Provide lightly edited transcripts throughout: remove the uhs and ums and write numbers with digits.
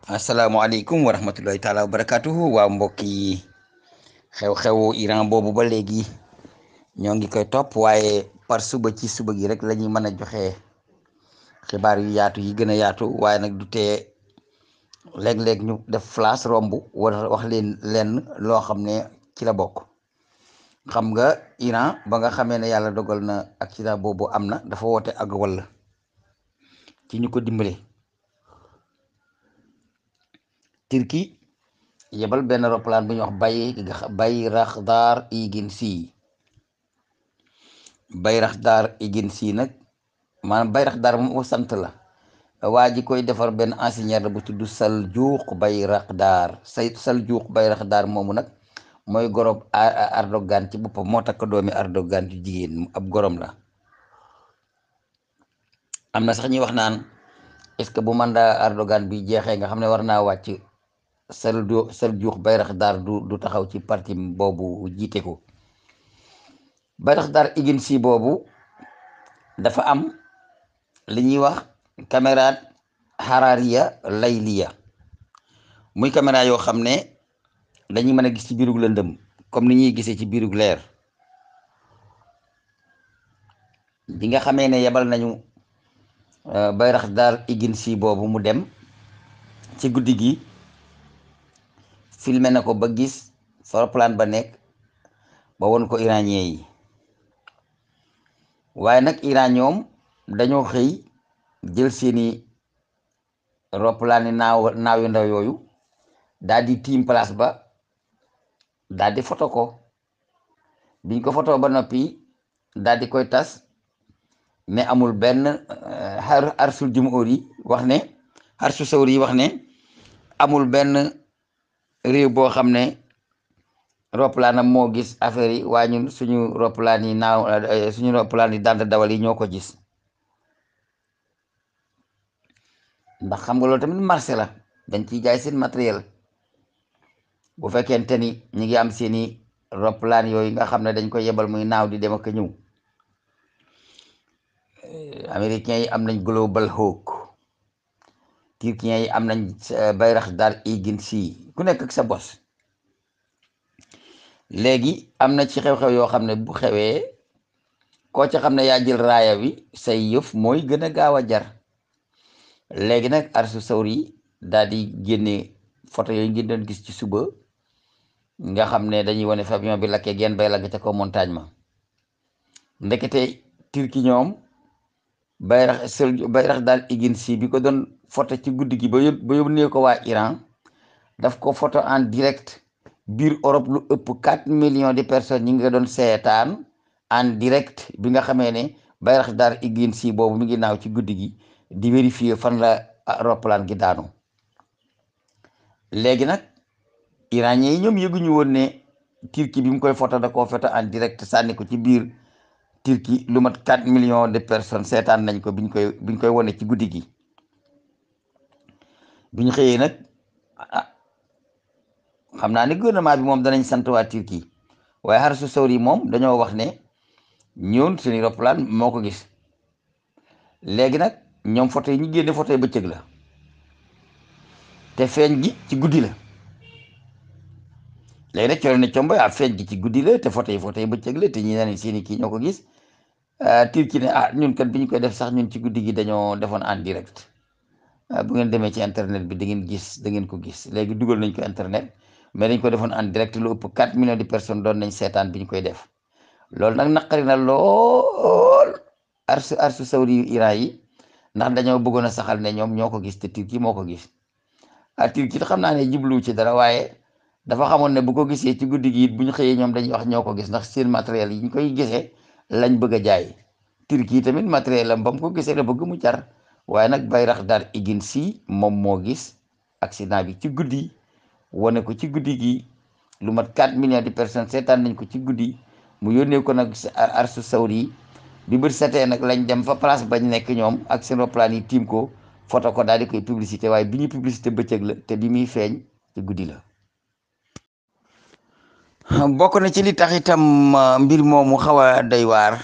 asalaamaaleykum wa rahmatullahi taala wa barakatuhu waaw mbokk yi xew-xewu Iran boobu ba léegi ñoo ngi koy topp waaye par suba ci suba gi rek la ñuy mën a joxe xibaar yu yaatu yi gën a yaatu waaye nag du tee léeg-léeg ñu def flash romb wala wax leen lenn loo xam ne ci la bokk. xam nga Iran ba nga xamee ne yàlla dogal na accident boobu am na dafa woote ak walla ci ñu ko dimbale. Turki yebal benn roplaan bu ñuy wax Bayraktar Iginsi Bayraktar Iginsi nag maanaam Bayraktar moom sant la waa ji koy defar benn ingénieur la bu tudd Saljuq Bayraktar moomu nag mooy gorob Erdogan ci boppam moo takk doomi Erdogan ci jigéen ab gorom la. am na sax ñuy wax naan est-ce que bu mandat Erdogan bi jeexee nga xam ne war naa wàcc Seljuq Bayraktar du taxaw ci parti boobu jiite ko. Bayraktar Iginsi boobu dafa am li ñuy wax caméra harariya layliya muy caméra yoo xam ne dañuy mën a gis ci biirug lëndëm comme ni ñuy gisee ci biirug leer. bi nga xamee ne yebal nañu Bayraktar Iginsi boobu mu dem ci guddi gi filmé na ko ba gis fa roplaan ba nekk ba won ko iranien yi waaye nag Iran ñoom dañoo xëy jël seeni roplaan yi naaw yu ndaw yooyu daal di tiim place ba daal di foto ko. biñ ko foto ba noppi daal di koy tas mais amul benn arsul jumhur yi wax ne arsu sawri yi wax ne amul benn réew boo xam ne roplaanam moo gis affaire yi waa ñun suñu roplaan yi suñu roplaan yi daan dawal yi ñoo ko gis. ndax xam nga loolu tamit marché la dañ ciy jaay seen matériel bu fekkente ni ñi ngi am seeni roplaan yooyu nga xam ne dañ koy yebal muy naaw di dem ak ñëw. américains yi am nañ Global Hawk, turkiens yi am nañ Bayraktar Iginsi ku nekk ak sa bos. léegi am na ci xew-xew yoo xam ne bu xewee koo ca xam ne yaa jël raaya wi say yëf mooy gën a gaaw a jar. léegi nag arsu sawri daal di génne photo yooyu ngeen doon gis ci suba nga xam ne dañuy wane fa avion bi lakkee genn bay lagg ca kaw montagne ma. ndekete turki ñoom Bayraktar Iginsi bi ko doon photo ci guddi gi ba yónnee ko waa Iran daf ko photo en direct biir Europe lu ëpp 4 millions de personnes ñi nga doon seetaan en direct bi nga xamee ne Bayraktar Iginsi boobu mi ngi naaw ci guddi gi di vérifier fan la roppalaan gi daanu. léegi nag iranien yi ñoom yëguñu woon ne Turquie bi mu koy photo da koo photo en direct sànni ko ci biir Turquie lu mat 4 millions de personnes seetaan nañ ko biñ koy wone ci guddi gi. biñ xëyee nag xam naa ne gouvernement bi moom danañ sant waa Turquie waaye arsu sawri moom dañoo wax ne ñoon suñu roppalaan moo ko gis. léegi nag ñoom photo yi ñu génne photo yi bëccëg la te feeñ gi ci guddi la. léegi nag coono ne combo feeñ gi ci guddi la te photo yi bëccëg la te ñi ne seeni kii ñoo ko gis. Turquie ne ñun kat bi ñu koy def sax ñun ci guddi gi dañoo defoon en direct. bu ngeen demee ci internet bi da ngeen ko gis léegi dugal nañ ko internet mais dañ ko defoon en direct lu ëpp 4 millions de personnes doon nañ seetaan bi ñu koy def. loolu nag naqari na lool arsu sawri Iran yi ndax dañoo bëggoon a saxal ne ñoom ñoo ko gis te Turquie moo ko gis. Turquie xam naa ne jublu ci dara waaye dafa xamoon ne bu ko gisee ci guddi gi it bu ñu xëyee ñoom dañuy wax ñoo ko gis ndax seen matériel yi ñu koy gisee lañ bëgg a jaay. Turquie tamit matériel am ba mu ko gisee la bëgg mu jar waaye nag Bayraktar Iginsi moom moo gis accident bi ci guddi wane ko ci guddi gi lu mat 4 millions de personnes seetaan nañ ko ci guddi mu yónnee ko nag arsu sawri bi bët setee nag lañ dem fa place bañ nekk ñoom ak seen roplaan yi tiim ko photo ko daal di koy publicité waaye bi ñuy publicité bëccëg la te bi muy feeñ ci guddi la. bokk na ci li tax itam mbir moomu xaw a doy waar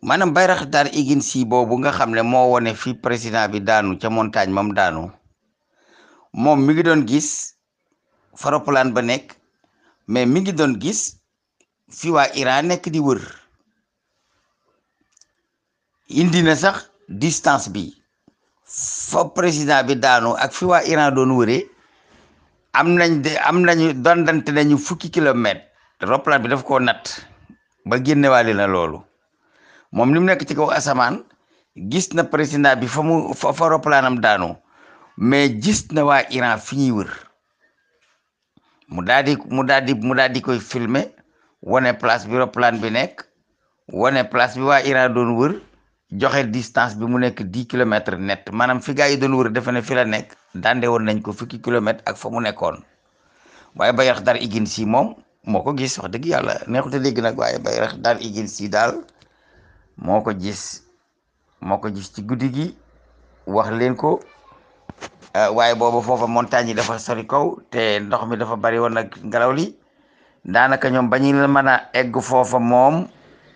maanaam Bayraktar Iginsi boobu nga xam ne moo wone fi président bi daanu ca montagne mam daanu moom mi ngi doon gis fa roppalaan ba nekk, mais mi ngi doon gis fi waa Iran nekk di wër. indi na sax distance bi fa président bi daanu ak fi waa Iran doon wëree am nañu dondante nañu fukki kilomètre. roppalaan bi daf koo natt ba génnewaale na loolu. moom li mu nekk ci kaw asamaan gis na président bi fa roppalaanam daanu, mais gis na waa Iran fi ñuy wër. mu daal di koy filmer wane place bi roppalaan bi nekk, wane place bi waa Iran doon wër, joxe distance bi mu nekk 10 kilomètres net. maanaam fi gaa yi doon wër defe ne fi la nekk, dande woon nañ ko fukki kilomètre ak fa mu nekkoon. waaye Bayraktar Iginsi moom moo ko gis, wax dëgg yàlla neexute dégg nag, waaye Bayraktar Iginsi daal moo ko gis ci guddi gi, wax leen ko. waaye boobu foofa montagne yi dafa sori kaw te ndox mi dafa bari woon nag ngelaw li, daanaka ñoom bañu la mën a egg foofa moom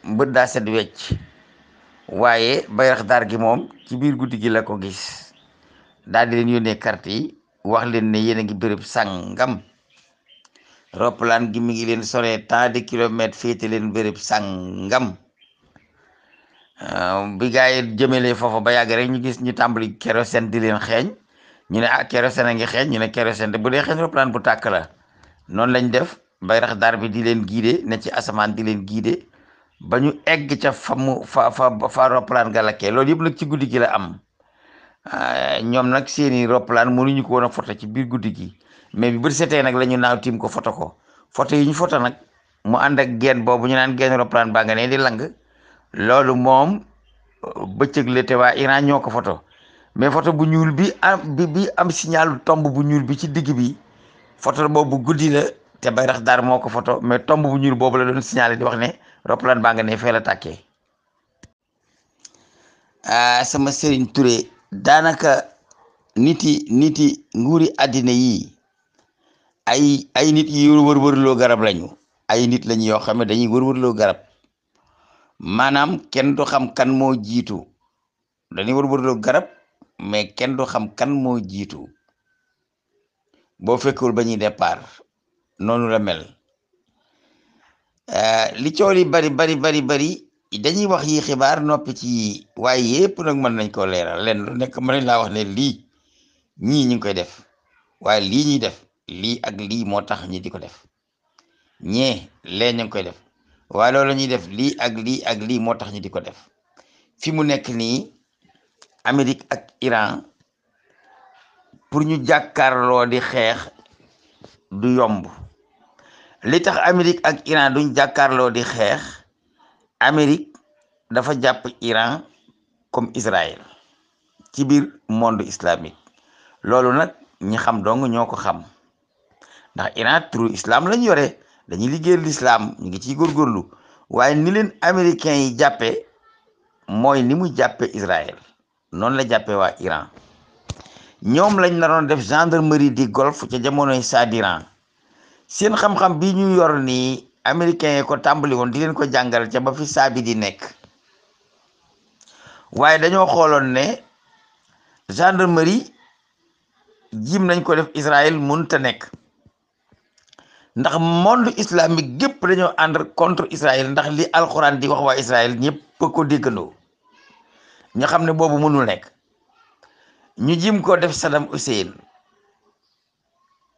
bët daa set wecc. waaye Bayraktar gi moom ci biir guddi gi la ko gis, daal di leen yónnee carte yi wax leen ne yéen a ngi béréb sàngam, roppalaan gi mi ngi leen soree tant de kilomètres, féete leen béréb sàngam. bi gaa yi jëmelee foofa ba yàgg rek ñu gis ñu tàmbali kérosène di leen xeeñ. ñu ne kérosène a ngi xeeñ, ñu ne kérosène de bu dee xeeñ roppalaan bu tàkk la. noonu lañ def Bayraktar bi di leen guider, ne ci asamaan di leen guider ba ñu egg ca fa roppalaan ga lakkee. loolu yëpp nag ci guddi gi la am. ñoom nag seeni roppalaan mënuñu ko woon a photo ci biir guddi gi, mais bi bët setee nag la ñu naaw tiim ko photo ko. photo yi ñu photo nag mu ànd ak geen boobu ñu naan geen roppalaan baa nga ne di lang, loolu moom bëccëg la te waa Iran ñoo ko photo. mais photo bu ñuul bi am signal tomb bu ñuul bi ci digg bi, photo boobu guddi la te Bayraktar moo ko photo, mais tomb bu ñuul boobu la doon signalé di wax ne roppalaan baa nga ne fee la tàkkee. sama Serigne Touré, daanaka niti nguuri àddina yi ay nit yi wër-wërloo garab lañu. ay nit lañu yoo xam ne dañuy wër-wërloo garab, maanaam kenn du xam kan moo jiitu. dañuy wër-wërloo garab, mais kenn du xam kan moo jiitu boo fekkul ba ñuy départ. noonu la mel. li coow li bari dañuy wax yi xibaar noppi ci, waaye yépp nag mën nañ koo leeral. leen lu nekk mën nañ laa wax ne lii ñii ñu ngi koy def, waaye lii ñuy def lii ak lii moo tax ñi di ko def. ñee lee ñu ngi koy def, waaye loolu ñuy def lii ak lii moo tax ñi di ko def. fi mu nekk nii Amérique ak Iran pour ñu jàkkaarloo di xeex du yomb. li tax Amérique ak Iran duñ jàkkaarloo di xeex, Amérique dafa jàpp Iran comme Israël ci biir monde islamique. loolu nag ñi xam dong ñoo ko xam, ndax Iran turu islam lañ yore, dañuy liggéeyal l'islam, ñu ngi ciy góorgóorlu. waaye ni leen américains yi jàppe mooy ni mu jàppe Israël, noonu la jàppe waa Iran. ñoom lañ naroon def gendarmerie di golfe ca jamonoy Sadiran. seen xam-xam bi ñu yor nii américains yi ko tàmbali woon di leen ko jàngal ca ba fi saabi di nekk. waaye dañoo xooloon ne gendarmerie jim nañ ko def Israël mënut a nekk, ndax monde islamique gépp dañoo ànd contre Israël. ndax li alxuraan di wax waa Israël ñëpp ko déggandoo, ñu xam ne boobu mënul nekk. ñu jim ko def Saddam Hussein.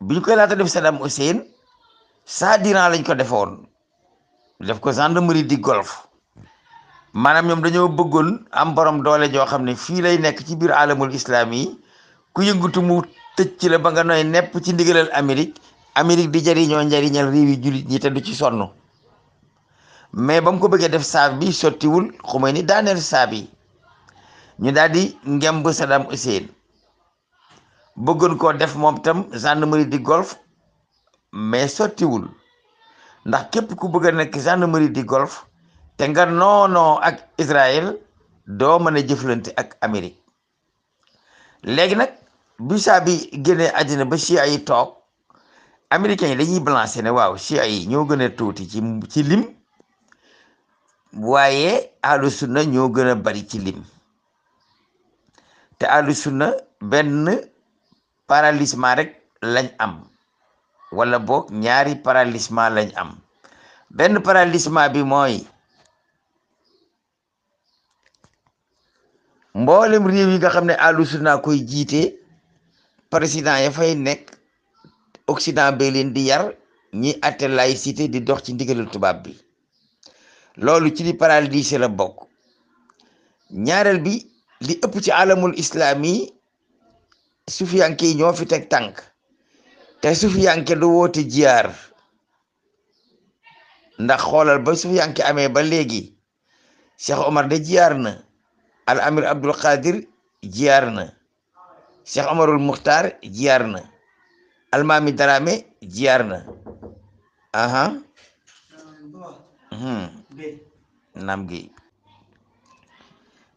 bi ñu koy laata def Saddam Hussein, Sadiran lañ ko defoon, def ko gendarmerie di golfe. maanaam ñoom dañoo bëggoon am borom doole joo xam ne fii lay nekk ci biir alamul islam yi, ku yëngutu mu tëj ci la ba nga nooy nepp ci ndigalal Amérique di jariñoo njariñal réew yi jullit ñi te du ci sonn. mais ba mu ko bëggee def saab bi sottiwul, Khomeini daaneel saab yi. ñu daal di ngemb Saddam Hussein, bëggoon koo def moom tam gendarmerie di golfe, mais sottiwul. ndax képp ku bëgg a nekk gendarmerie di golfe te nga noonoo ak Israël doo mën a jëflante ak Amérique. léegi nag bi saa bi génnee àddina ba chia yi toog, américains yi dañuy balancé ne waaw chia yi ñoo gën a tuuti ci lim, waaye ahlu sunna ñoo gën a bari ci lim. te ahlu sunna benn paralysement rek lañ am wala boog ñaari paralysement lañ am. benn paralysement bi mooy mboolem réew yi nga xam ne ahlu sunna koy jiite président ya fay nekk Occident bi leen di yar ñi atte laïcité di dox ci ndigalul tubaab bi, loolu ci di paralysé la bokk. ñaareel bi li ëpp ci alamul islami sufiyanke yi ñoo fi teg tànk, te sufiyanke du woote jiyaar, ndax xoolal ba sufiyanke amee ba léegi Cheikh Omar de jiyaar na, al amir Abdul Qadir jiyaar na, Cheikh Omarul Muxtaar jiyaar na, almaami Darame jiyaar na, naam gi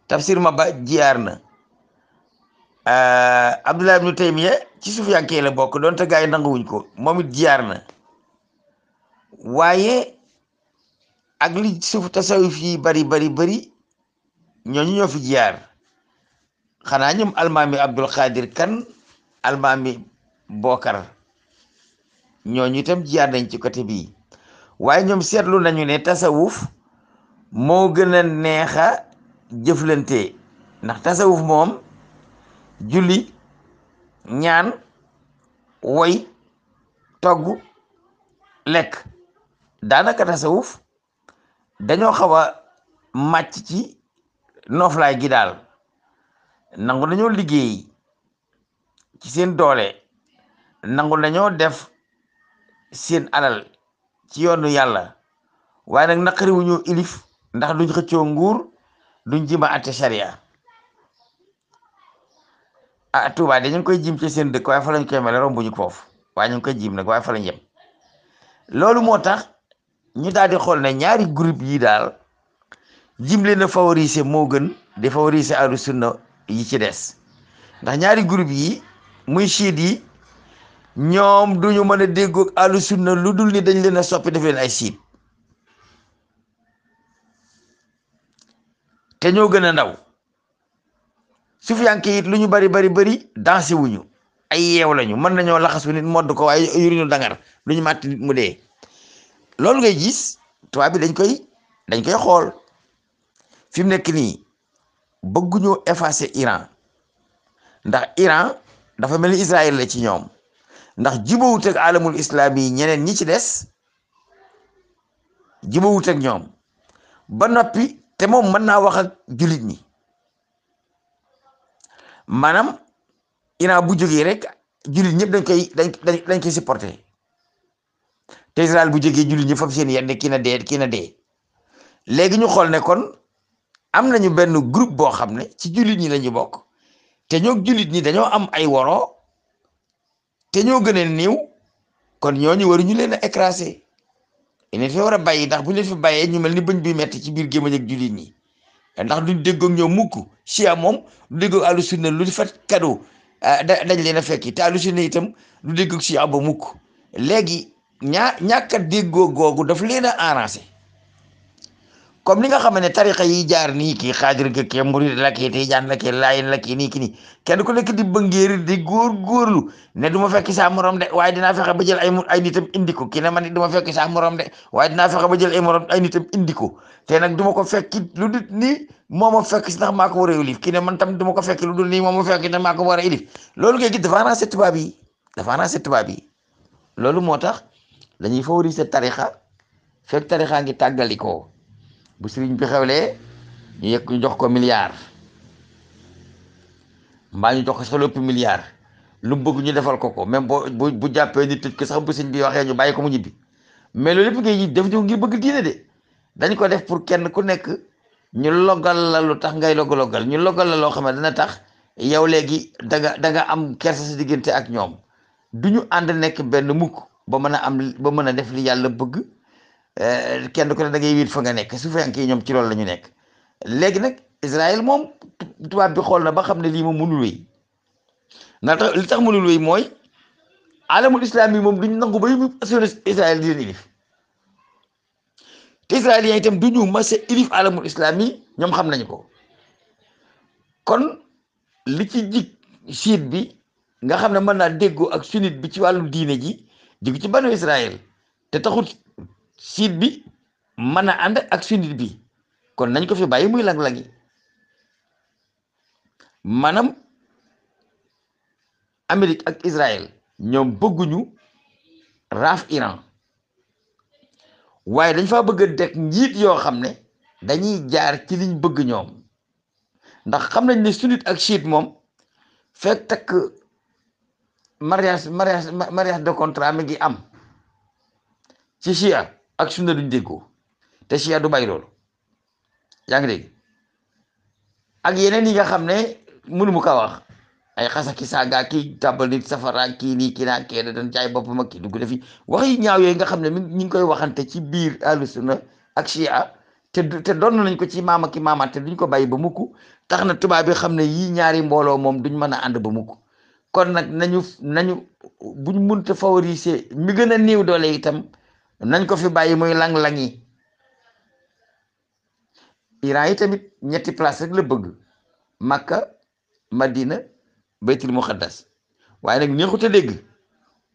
tafsir ma ba jiyaar na. Abdullah ibnu Taymiya ci sufiyanke la bokk doonte gaa yi nanguwuñ ko, moom it jiyaar na. waaye ak li suuf tasawuf yi bari ñooñu ñoo fi jiyaar, xanaa ñoom almaami Abdul Qadir Kan, almaami Bokar, ñooñu itam jiyaar nañ ci côté bii. waaye ñoom seetlu nañu ne tasawuf moo gën a neexa jëflante, ndax tasawuf moom julli, ñaan, woy, togg, lekk, daanaka tasawuf dañoo xaw a màcc ci nooflaay gi daal. nangu nañoo liggéey ci seen doole, nangu nañoo def seen alal ci yoonu yàlla, waaye nag naqariwuñu ilif, ndax duñ xëccoo nguur, duñ jima atte sharia. Tuubaa de ñu ngi koy jim ci seen dëkk, waaye fa lañ koy mel rombuñu foofu, waaye ñu ngi koy jim nag waaye fa lañ yem. loolu moo tax ñu daal di xool ne ñaari groupe yi daal jim leen a favoriser moo gën di favoriser ahlu sunna yi ci des, ndax ñaari groupe yi muy chiite yi ñoom duñu mën a déggoog ahlu sunna lu dul ni dañ leen a soppi def leen ay chiite, te ñoo gën a ndaw. sufiyanke it lu ñu bari danse wuñu, ay yeew lañu, mën nañoo laxasu nit modd ko waaye yuruñu dangar, lu ñu màtt nit mu dee. loolu ngay gis tubaab bi dañ koy xool. fi mu nekk nii bëgguñoo effacer Iran, ndax Iran dafa mel ni Israël la ci ñoom, ndax jubawut ak alamul islami yi ñeneen ñi ci des, jubawut ak ñoom ba noppi, te moom mën naa wax ak jullit ñi. maanaam Iran bu jógee rek jullit ñëpp dañ koy supporter, te Israël bu jógee jullit ñëpp fam seen yenn kii na dee. léegi ñu xool ne kon am nañu benn groupe boo xam ne ci jullit ñi lañu bokk, te ñoo jullit ñi dañoo am ay woro, te ñoo gën a néew, kon ñooñu waruñu leen a écraser. leen fi war a bàyyi, ndax bu ñu leen fi bàyyee ñu mel ni bëñ bi metti ci biir gémmañ ak jullit ñi, ndax duñ déggoog ñoom mukk. Chia moom du déggoog ahlu sunna lu fat cadeau dañ leen a fekki, te ahlu sunna itam du déggoog chia ba mukk. léegi ñàkk a déggoo googu daf leen a arrangé, comme li nga xam ne tariqa yi jaar nii, kii xaadir ga kii murid la kii tijaan la kii laayin la kii nii ki nii, kenn ku nekk di bëngéeri di góorgóorlu ne du ma fekki saa morom de, waaye dinaa fexe ba jël ay nitam indi ko. kii ne man du ma fekki saa morom de, waaye dinaa fexe ba jël ay nitam indi ko, te nag du ma ko fekki lu dul nii moo ma fekk si ndax maa ko war a ilif. kii ne man tam du ma ko fekki lu dul nii moo ma fekk ndax maa ko war a ilif. loolu ngay gis dafa arrangé tubaab yi, loolu moo tax dañuy favoriser tariqa fekk tariqa ngi tàggalikoo. bu sëriñ bi xewlee ñu jox ko milliard, mbaa ñu jox ko sax lépp milliard, lu mu bëgg ñu defal ko même bu jàppee ni tëj ko sax bu sëriñ bi waxee ñu bàyyi ko mu ñibbi. mais loolu lépp ngay def ñu ngir bëgg diine de, dañ ko def pour kenn ku nekk ñu logal la lu tax ngay logal ñu logal la loo xam ne dana tax yow léegi da nga am kersa sa diggante ak ñoom, du ñu ànd nekk benn mukk ba mën a def li yàlla bëgg. kenn ku ne da ngay wiit fa nga nekk. su fekkee ñoom ci loolu la ñu nekk. léegi nag Israël moom tubaab bi xool na ba xam ne lii moom mënul wéy, ndax li tax mënul wéy mooy alamul islam yi moom duñ nangu ba yóbbu Israël di leen ilif, te israéliens itam du ñu mas a ilif alamul islam yi, ñoom xam nañu ko. kon li ci jig siit bi nga xam ne mën naa déggoo ak sunnite bi ci wàllu diine ji jóge ci banu Israël te taxut siit bi mën a ànd ak sunnite bi kon nañ ko fi bàyyi muy lang-langi maanaam Amérique ak Israël ñoom bëgguñu raaf Iran waaye dañ fa bëgg a teg njiit yoo xam ne dañuy jaar ci liñ bëgg ñoom ndax xam nañ ne sunnite ak chiite moom fekk takk mariage de contrat mi ngi am ci chia ak sunna duñ déggoo te chia du bàyyi loolu yaa ngi dégg ak yeneen yi nga xam ne mënu mu ko wax ay xasaki saaga kii tàbbal nit safara kii nii kii naa kee da doon jaay boppam ak kii dugg defi wax yi ñaaw yooyu nga xam ne ñi ngi koy waxante ci biir ahlu sunna ak chia te doon nañ ko ci maama ki maamaat te duñ ko bàyyi ba mukk tax na tubaab bi xam ne yii ñaari mbooloo moom duñ mën a ànd ba mukk kon nag nañu buñ munta favoriser mi gën a néew doole itam nañ ko fi bàyyi muy lang-langi Iran yi tamit ñetti place rek la bëgg Makka Madina baytul muqaddas waaye nag neexut a dégg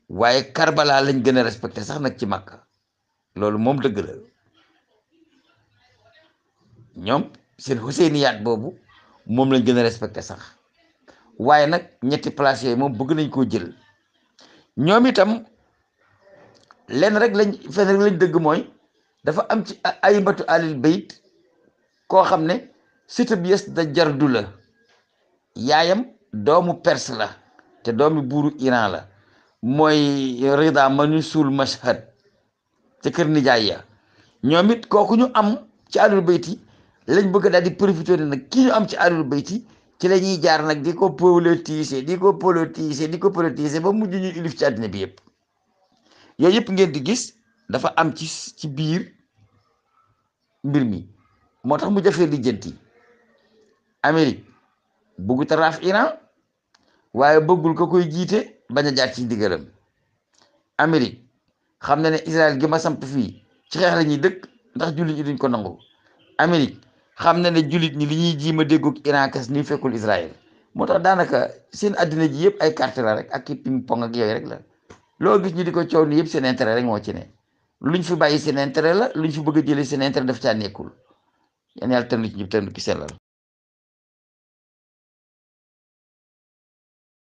waaye Karbala lañ gën a respecté sax nag ci Makka loolu moom dëgg la ñoom seen Huseyniyaat boobu moom lañ gën a respecté sax waaye nag ñetti place yooyu moom bëgg nañ koo jël ñoom itam lenn rek lañ dëgg mooy dafa am ci aymatu alil bayt koo xam ne sita bi yes da jardu la yaayam doomu perse la te doomi buuru Iran la mooy Rida manu suul Mashhad ca kër nijaay ya ñoom it kooku ñu am ci alul bayti lañ bëgg daal di profité ne nag kii ñu am ci alul bayti ci la ñuy jaar nag di ko politiser ba mujj ñu ilif ci àddina bi yëpp yooyu yëpp ngeen di gis dafa am ci biir mbir mi moo tax mu jafee lijjanti Amérique bëggu taraaf Iran waaye bëggul ko koy jiite bañ a jaar ci ndigalam Amérique xam na ne Israël gi ma samp fii ci xeex la ñuy dëkk ndax jullit ñi duñ ko nangu Amérique xam na ne jullit ñi li ñuy jiima déggoog Iran kas ni fekkul Israël moo tax daanaka seen addina ji yëpp ay carte la rek ak i ping pong ak yooyu rek la loo gis ñu di ko coow ni yëpp seen intérêt rek moo ci ne luñ fi bàyyi seen intérêt la luñ fi bëgg a jëlee seen intérêt daf caa nekkul yan yàlla tënk ci ñëpp tënk ki sellal